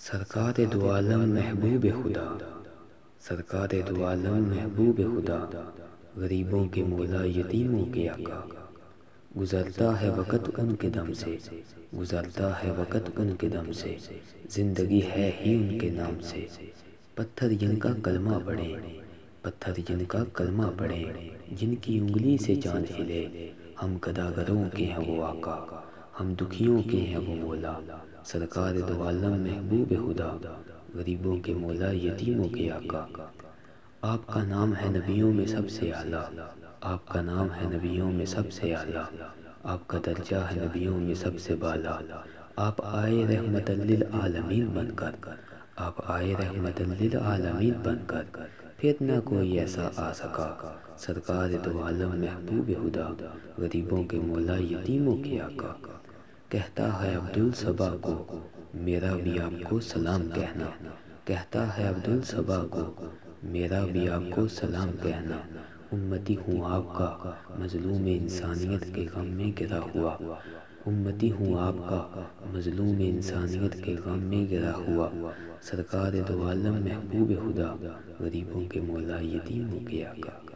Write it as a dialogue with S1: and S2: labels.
S1: سرکار دو عالم محبوب خدا، سرکار دو عالم محبوب خدا، غریبوں کے مولا یتیموں کے آقا۔ گزرتا ہے وقت ان کے دم سے، گزرتا ہے وقت ان کے دم سے، زندگی ہے ہی ان کے نام سے۔ پتھر جن کا کلمہ پڑھیں، پتھر جن کا کلمہ پڑھیں، جن کی انگلی سے چاند ہلے، ہم گداگروں کے ہیں وہ آقا، ہم دکھیوں کے ہیں وہ مولا۔ سرکار دو عالم محبوب خدا، غریبوں کے مولا یتیموں کے آقا۔ آپ کا نام ہے نبیوں میں سب سے اعلیٰ، آپ کا نام ہے نبیوں میں سب سے اعلیٰ، آپ کا درجہ ہے نبیوں میں سب سے بالا۔ آپ آئے رحمت للعالمین بن کر، آپ آئے رحمت للعالمین بن کر، پھر نہ کوئی ایسا آ سکا۔ سرکار دو عالم محبوب خدا، غریبوں کے مولا یتیموں کے آقا۔ کہتا ہے عبدالصبا کو میرا بھی آپ کو سلام کہنا، کہتا ہے عبدالصبا کو میرا بھی آپ کو سلام کہنا۔ امتی ہوں آپ کا مظلوم انسانیت کے غم میں گرا ہوا، امتی ہوں آپ کا مظلوم انسانیت کے غم میں گرا ہوا۔ سرکار دو عالم محبوب خدا، غریبوں کے مولا یتیموں کے آقا۔